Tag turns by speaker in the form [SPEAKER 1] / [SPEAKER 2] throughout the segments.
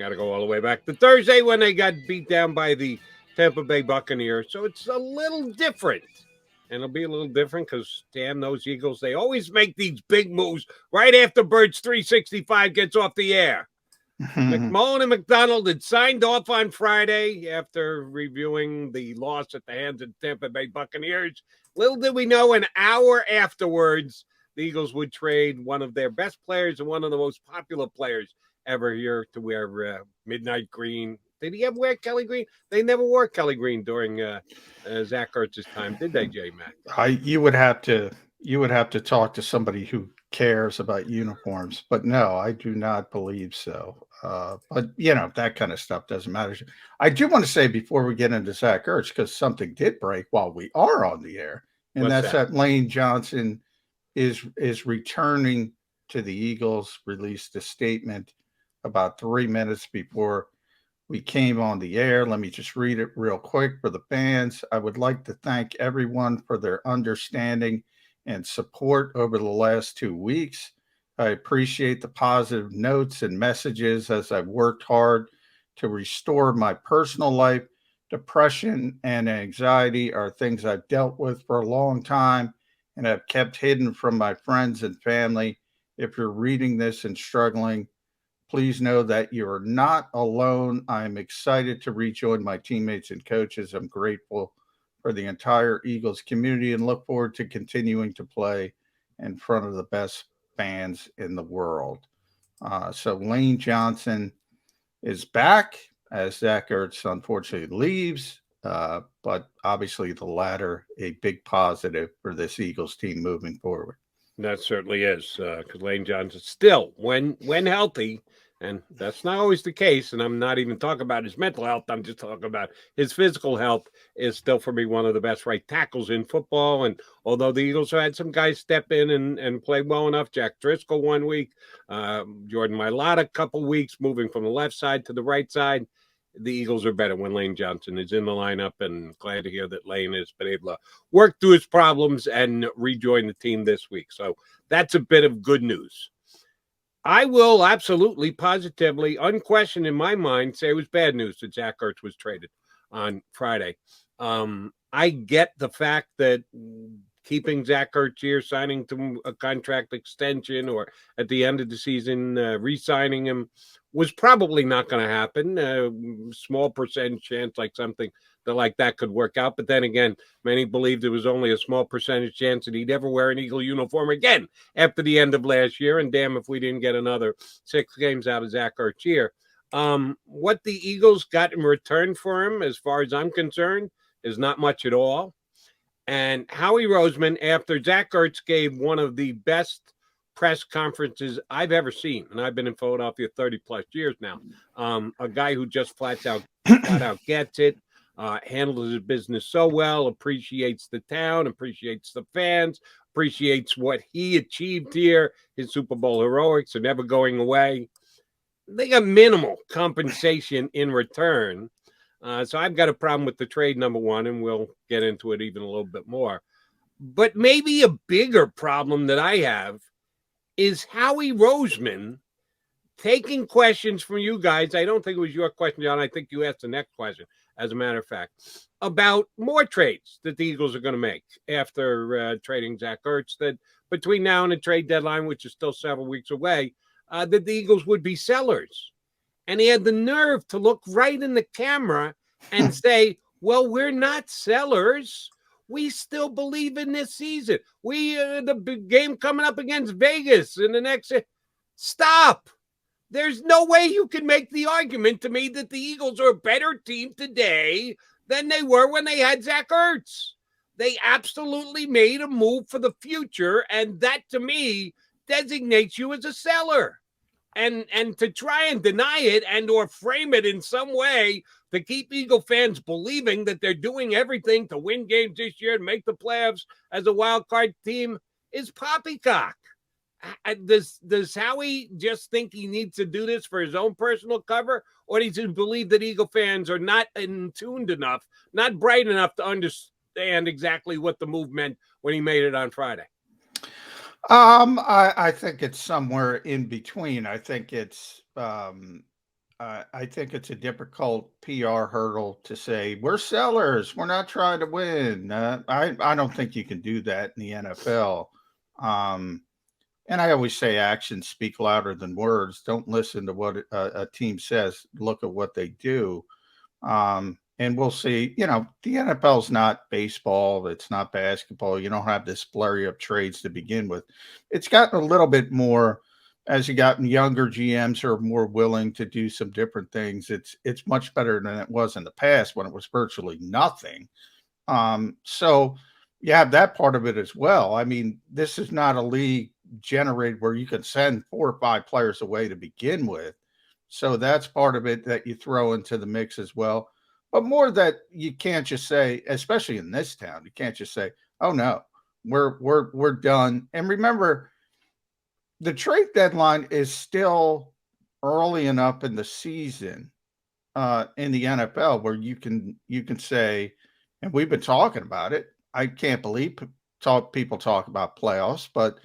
[SPEAKER 1] got to go all the way back to Thursday when they got beat down by the Tampa Bay Buccaneers. So it's a little different. And it'll be a little different because, damn, those Eagles, they always make these big moves right after Bird's 365 gets off the air. McMullen and McDonald had signed off on Friday after reviewing the loss at the hands of the Tampa Bay Buccaneers. Little did we know, an hour afterwards, the Eagles would trade one of their best players and one of the most popular players ever here to wear midnight green. Did he ever wear Kelly green? They never wore Kelly green during Zach Ertz's time, did they, J-Mac?
[SPEAKER 2] You would have to talk to somebody who cares about uniforms, but no, I do not believe so. But that kind of stuff doesn't matter. I do want to say before we get into Zach Ertz, because something did break while we are on the air, and that's that Lane Johnson is returning to the Eagles. Released a statement about 3 minutes before we came on the air. Let me just read it real quick for the fans. I would like to thank everyone for their understanding and support over the last 2 weeks. I appreciate the positive notes and messages as I've worked hard to restore my personal life. Depression and anxiety are things I've dealt with for a long time and have kept hidden from my friends and family. If you're reading this and struggling, please know that you are not alone. I'm excited to rejoin my teammates and coaches. I'm grateful for the entire Eagles community and look forward to continuing to play in front of the best fans in the world. So Lane Johnson is back as Zach Ertz unfortunately leaves, but obviously the latter a big positive for this Eagles team moving forward.
[SPEAKER 1] That certainly is, because Lane Johnson still, when healthy, and that's not always the case, and I'm not even talking about his mental health, I'm just talking about his physical health, is still for me one of the best right tackles in football. And although the Eagles had some guys step in and play well enough, Jack Driscoll 1 week, Jordan Mailata a couple weeks, moving from the left side to the right side, the Eagles are better when Lane Johnson is in the lineup, and glad to hear that Lane has been able to work through his problems and rejoin the team this week. So that's a bit of good news. I will absolutely, positively, unquestioned in my mind, say it was bad news that Zach Ertz was traded on Friday. I get the fact that keeping Zach Ertz here, signing to a contract extension, or at the end of the season, re-signing him was probably not going to happen. Small percentage chance like something like that could work out. But then again, many believed it was only a small percentage chance that he'd ever wear an Eagle uniform again after the end of last year. And damn if we didn't get another 6 games out of Zach Ertz here. What the Eagles got in return for him, as far as I'm concerned, is not much at all. And Howie Roseman, after Zach Ertz gave one of the best press conferences I've ever seen, and I've been in Philadelphia 30 plus years now, a guy who just flat out gets it, handles his business so well, appreciates the town, appreciates the fans, appreciates what he achieved here. His Super Bowl heroics are never going away. They got minimal compensation in return. So I've got a problem with the trade, number one, and we'll get into it even a little bit more. But maybe a bigger problem that I have is Howie Roseman taking questions from you guys. I don't think it was your question, John. I think you asked the next question, as a matter of fact, about more trades that the Eagles are going to make after trading Zach Ertz, that between now and the trade deadline, which is still several weeks away, that the Eagles would be sellers. And he had the nerve to look right in the camera and say, well, we're not sellers. We still believe in this season. The big game coming up against Vegas in the next. Stop. There's no way you can make the argument to me that the Eagles are a better team today than they were when they had Zach Ertz. They absolutely made a move for the future, and that, to me, designates you as a seller. And to try and deny it and or frame it in some way to keep Eagle fans believing that they're doing everything to win games this year and make the playoffs as a wild card team is poppycock. Does Howie just think he needs to do this for his own personal cover, or does he believe that Eagle fans are not in tuned enough, not bright enough to understand exactly what the move meant when he made it on Friday?
[SPEAKER 2] I think it's somewhere in between. I think it's I think it's a difficult PR hurdle to say we're sellers. We're not trying to win. I don't think you can do that in the NFL. Um, and I always say actions speak louder than words. Don't listen to what a team says. Look at what they do. And we'll see. The NFL is not baseball. It's not basketball. You don't have this flurry of trades to begin with. It's gotten a little bit more as you gotten younger GMs who are more willing to do some different things. It's much better than it was in the past when it was virtually nothing. So you have that part of it as well. I mean, this is not a league generated where you can send 4 or 5 players away to begin with. So that's part of it that you throw into the mix as well. But more that you can't just say, especially in this town, you can't just say, "Oh no, we're done." And remember, the trade deadline is still early enough in the season in the NFL where you can say, and we've been talking about it. I can't believe people talk about playoffs, but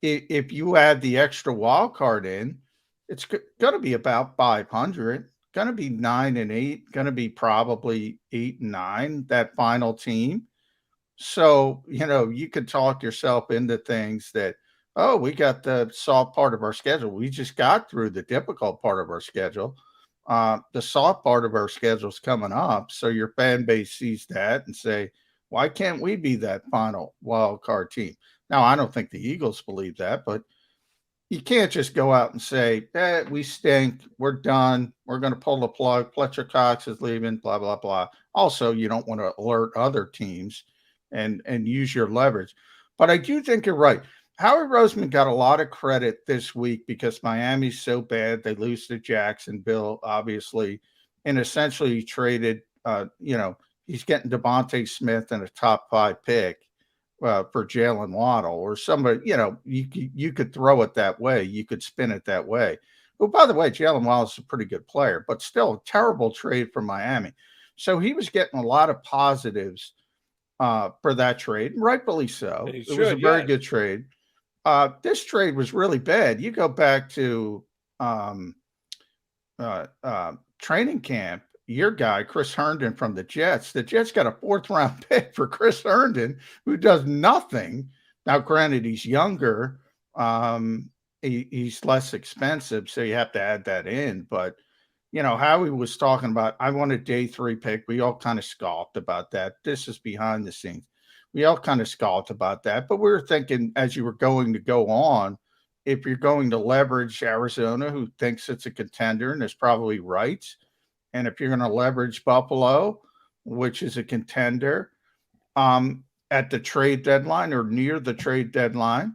[SPEAKER 2] if you add the extra wild card in, it's going to be about 500. Going to be 9-8. Going to be probably 8-9. That final team. So you could talk yourself into things that, oh, we got the soft part of our schedule. We just got through the difficult part of our schedule. The soft part of our schedule is coming up. So your fan base sees that and say, why can't we be that final wild card team? Now, I don't think the Eagles believe that, but you can't just go out and say, we stink. We're done. We're going to pull the plug. Fletcher Cox is leaving, blah, blah, blah. Also, you don't want to alert other teams and use your leverage. But I do think you're right. Howie Roseman got a lot of credit this week because Miami's so bad. They lose to Jacksonville, obviously, and essentially traded, he's getting Devontae Smith and a top 5 pick for Jalen Waddle or somebody, you could throw it that way. You could spin it that way. Well, by the way, Jalen Waddle is a pretty good player, but still a terrible trade for Miami. So he was getting a lot of positives for that trade, rightfully so. It was a very good trade. This trade was really bad. You go back to training camp, your guy, Chris Herndon from the Jets got a 4th round pick for Chris Herndon, who does nothing. Now, granted, he's younger. He's less expensive, so you have to add that in. But, Howie was talking about, I want a day 3 pick. We all kind of scoffed about that. This is behind the scenes. We all kind of scoffed about that. But we were thinking as you were going to go on, if you're going to leverage Arizona, who thinks it's a contender and is probably right, and if you're going to leverage Buffalo, which is a contender, at the trade deadline or near the trade deadline,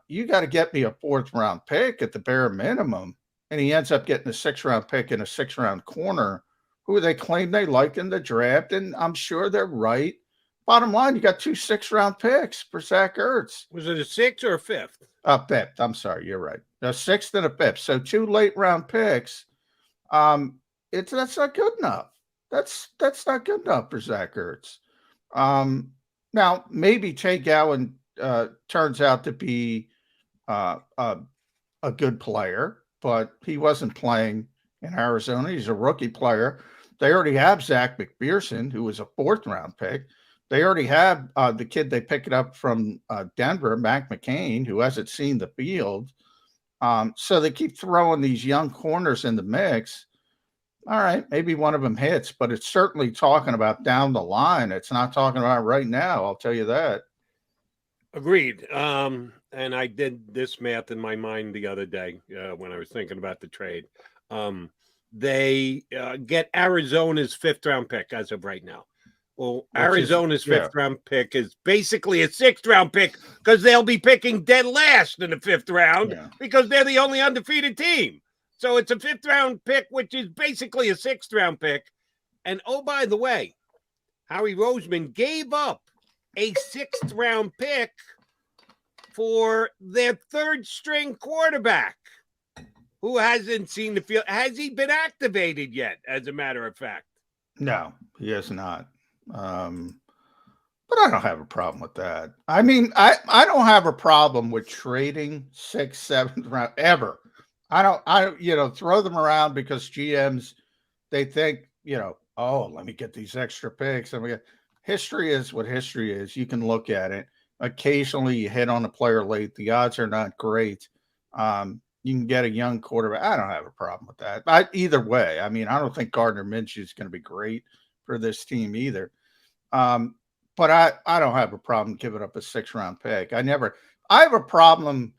[SPEAKER 2] you got to get me a 4th round pick at the bare minimum. And he ends up getting a 6th round pick and a 6th round corner who they claim they like in the draft. And I'm sure they're right. Bottom line, you got 2 6th round picks for Zach Ertz.
[SPEAKER 1] Was it a 6th or a 5th?
[SPEAKER 2] A 5th. I'm sorry. You're right. A 6th and a 5th. So 2 late round picks. That's not good enough. That's not good enough for Zach Ertz. Now maybe Tay Gowan turns out to be a good player, but he wasn't playing in Arizona. He's a rookie player. They already have Zach McPherson, who was a 4th round pick. They already have the kid they picked up from Denver, Mac McCain, who hasn't seen the field. So they keep throwing these young corners in the mix. All right, maybe one of them hits, but it's certainly talking about down the line. It's not talking about right now. I'll tell you that.
[SPEAKER 1] Agreed. And I did this math in my mind the other day when I was thinking about the trade. They get Arizona's 5th round pick as of right now. Well, Arizona's 5th round pick is basically a 6th round pick because they'll be picking dead last in the 5th round because they're the only undefeated team. So it's a 5th round pick, which is basically a 6th round pick. And oh, by the way, Howie Roseman gave up a 6th round pick for their 3rd string quarterback who hasn't seen the field. Has he been activated yet, as a matter of fact?
[SPEAKER 2] No, he has not. But I don't have a problem with that. I mean, I don't have a problem with trading 6th, 7th round ever. throw them around because GMs, they think, oh, let me get these extra picks. History is what history is. You can look at it. Occasionally you hit on a player late. The odds are not great. You can get a young quarterback. I don't have a problem with that. Either way, I memean, I don't think Gardner Minshew is going to be great for this team either. But I don't have a problem giving up a 6th-round pick. I have a problem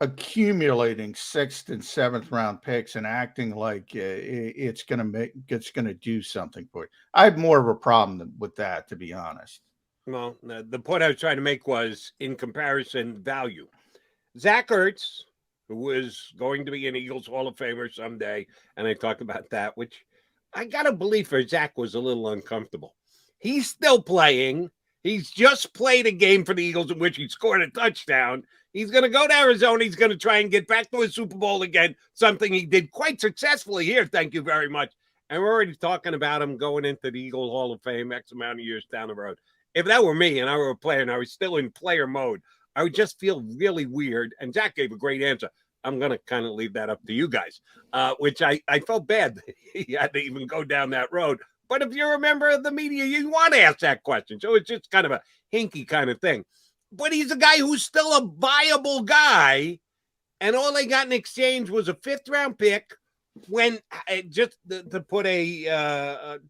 [SPEAKER 2] accumulating 6th and 7th round picks and acting like it's going to do something for you. I have more of a problem with that, to be honest.
[SPEAKER 1] Well, the point I was trying to make was in comparison value. Zach Ertz, who is going to be an Eagles Hall of Famer someday, and I talked about that, which I got to believe for Zach was a little uncomfortable. He's still playing. He's just played a game for the Eagles in which he scored a touchdown. He's going to go to Arizona. He's going to try and get back to a Super Bowl again, something he did quite successfully here. Thank you very much. And we're already talking about him going into the Eagle Hall of Fame X amount of years down the road. If that were me and I were a player and I was still in player mode, I would just feel really weird. And Zach gave a great answer. I'm going to kind of leave that up to you guys, which I felt bad that he had to even go down that road. But if you're a member of the media, you want to ask that question. So it's just kind of a hinky kind of thing. But he's a guy who's still a viable guy. And all they got in exchange was a 5th-round pick when just to put a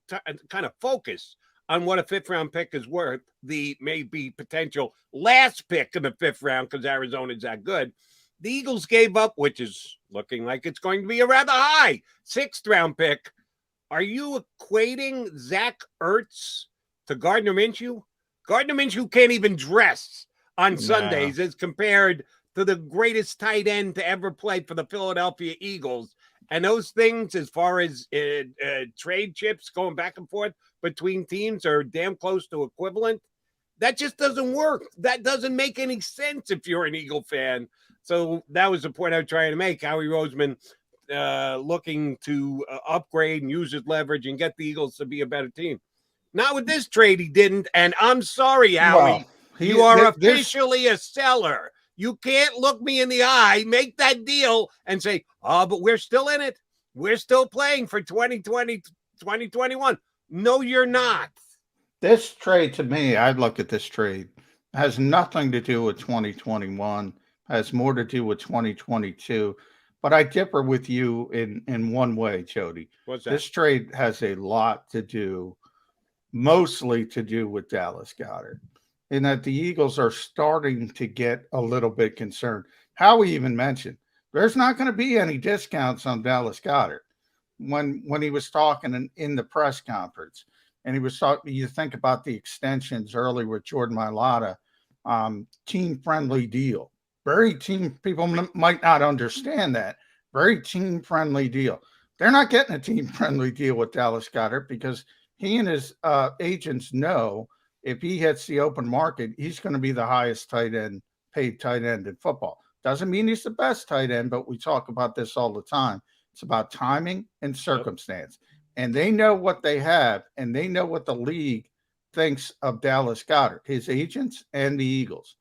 [SPEAKER 1] kind of focus on what a 5th-round pick is worth, the maybe potential last pick in the 5th round because Arizona's that good. The Eagles gave up, which is looking like it's going to be a rather high 6th-round pick. Are you equating Zach Ertz to Gardner Minshew? Gardner Minshew can't even dress on Sundays as compared to the greatest tight end to ever play for the Philadelphia Eagles. And those things, as far as trade chips going back and forth between teams, are damn close to equivalent. That just doesn't work. That doesn't make any sense if you're an Eagle fan. So that was the point I was trying to make. Howie Roseman looking to upgrade and use his leverage and get the Eagles to be a better team. Not with this trade, he didn't. And I'm sorry, Howie. Well, you are officially a seller. You can't look me in the eye, make that deal, and say, oh, but we're still in it. We're still playing for 2020, 2021. No, you're not.
[SPEAKER 2] This trade, to me, I look at this trade, has nothing to do with 2021, has more to do with 2022. But I differ with you in one way, Jody.
[SPEAKER 1] What's that?
[SPEAKER 2] This trade has a lot to do, mostly to do with Dallas Goedert, in that the Eagles are starting to get a little bit concerned. Howie even mentioned there's not going to be any discounts on Dallas Goedert. When he was talking in the press conference, and he was talking, you think about the extensions early with Jordan Mailata, team-friendly deal. Very people might not understand that. Very team-friendly deal. They're not getting a team-friendly deal with Dallas Goedert because he and his agents know if he hits the open market, he's going to be the highest paid tight end in football. Doesn't mean he's the best tight end, but we talk about this all the time. It's about timing and circumstance. Yep. And they know what they have, and they know what the league thinks of Dallas Goedert, his agents and the Eagles.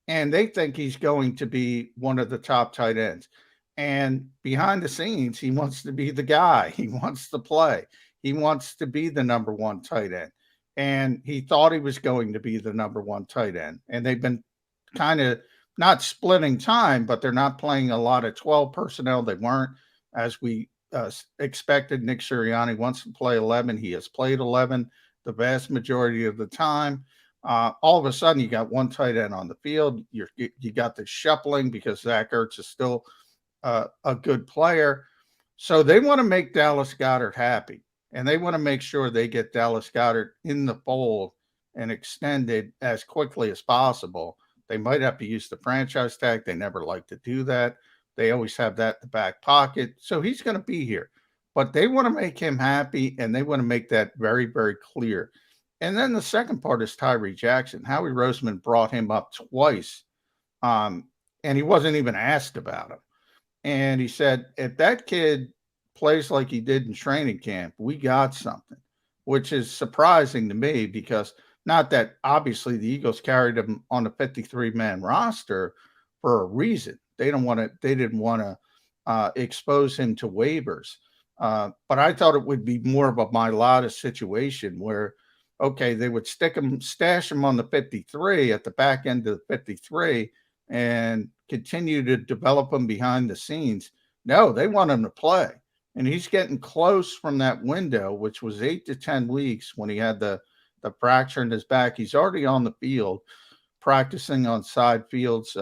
[SPEAKER 2] And they think he's going to be one of the top tight ends. And behind the scenes, he wants to be the guy. He wants to play. He wants to be the number one tight end. And he thought he was going to be the number one tight end. And they've been kind of not splitting time, but they're not playing a lot of 12 personnel. They weren't, as we expected. Nick Sirianni wants to play 11. He has played 11 the vast majority of the time. All of a sudden, you got one tight end on the field. You got the shuffling because Zach Ertz is still a good player. So they want to make Dallas Goedert happy, and they want to make sure they get Dallas Goedert in the fold and extended as quickly as possible. They might have to use the franchise tag. They never like to do that. They always have that in the back pocket. So he's going to be here. But they want to make him happy, and they want to make that very, very clear. And then the second part is Tyree Jackson. Howie Roseman brought him up twice, and he wasn't even asked about him. And he said, if that kid plays like he did in training camp, we got something, which is surprising to me because not that obviously the Eagles carried him on a 53-man roster for a reason. They didn't want to expose him to waivers. But I thought it would be more of a Mailata situation where, okay, they would stash him on the 53 at the back end of the 53 and continue to develop him behind the scenes. No, they want him to play. And he's getting close from that window, which was 8 to 10 weeks when he had the fracture in his back. He's already on the field, practicing on side fields,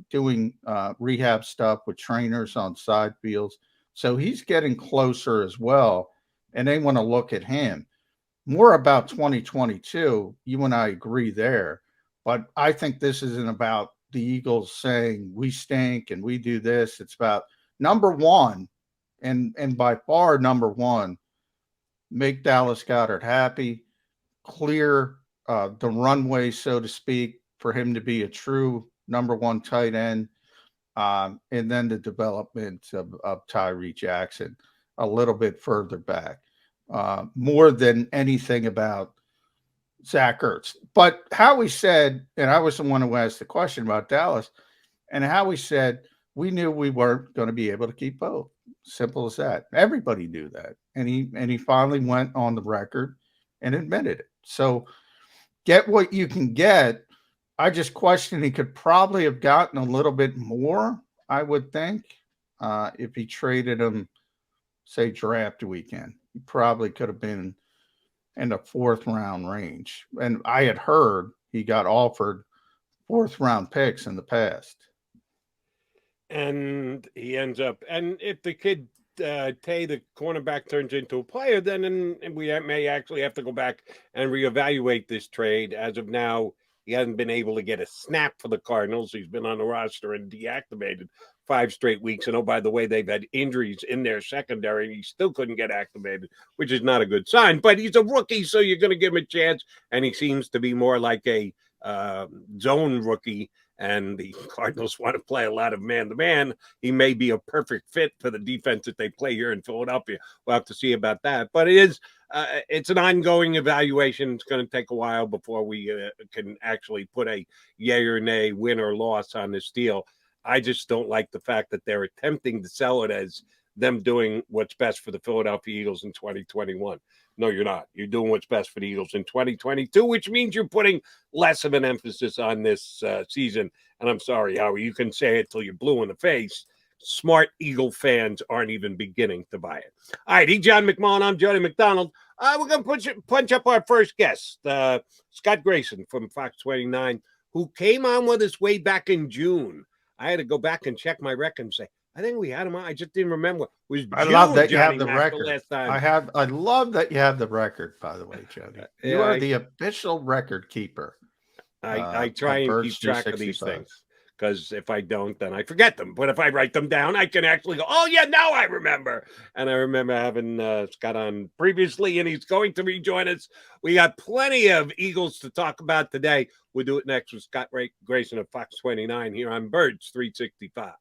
[SPEAKER 2] doing rehab stuff with trainers on side fields. So he's getting closer as well. And they want to look at him. More about 2022. You and I agree there. But I think this isn't about the Eagles saying we stink and we do this. It's about number one, and by far number one, make Dallas Goedert happy, clear the runway, so to speak, for him to be a true number one tight end, and then the development of Tyree Jackson a little bit further back, more than anything about Zach Ertz. But Howie said, and I was the one who asked the question about Dallas, and Howie said, we knew we weren't going to be able to keep both. Simple as that. Everybody knew that. And he finally went on the record and admitted it. So get what you can get. I just question he could probably have gotten a little bit more, I would think, if he traded him, say, draft weekend. He probably could have been in the 4th round range. And I had heard he got offered 4th round picks in the past.
[SPEAKER 1] And he ends up, and if the kid Tay, the cornerback, turns into a player, then we may actually have to go back and reevaluate this trade. As of now, he hasn't been able to get a snap for the Cardinals. He's been on the roster and deactivated 5 straight weeks. And oh, by the way, they've had injuries in their secondary. He still couldn't get activated, which is not a good sign. But he's a rookie, so you're going to give him a chance. And he seems to be more like a zone rookie. And the Cardinals want to play a lot of man-to-man. He may be a perfect fit for the defense that they play here in Philadelphia. We'll have to see about that. But it's an ongoing evaluation. It's going to take a while before we can actually put a yay or nay, win or loss on this deal. I just don't like the fact that they're attempting to sell it as them doing what's best for the Philadelphia Eagles in 2021. No, you're not. You're doing what's best for the Eagles in 2022, which means you're putting less of an emphasis on this season. And I'm sorry, Howie, you can say it till you're blue in the face. Smart Eagle fans aren't even beginning to buy it. All right, he's John McMullen. I'm Jody McDonald. We're going to punch up our first guest, Scott Grayson from Fox 29, who came on with us way back in June. I had to go back and check my record and say, I think we had him on. I just didn't remember.
[SPEAKER 2] I love that you have the record. I love that you have the record, by the way, Jody. You are the official record keeper.
[SPEAKER 1] I try and keep track of these things because if I don't, then I forget them. But if I write them down, I can actually go, oh, yeah, now I remember. And I remember having Scott on previously, and he's going to rejoin us. We got plenty of Eagles to talk about today. We'll do it next with Scott Grayson of Fox 29 here on Birds 365.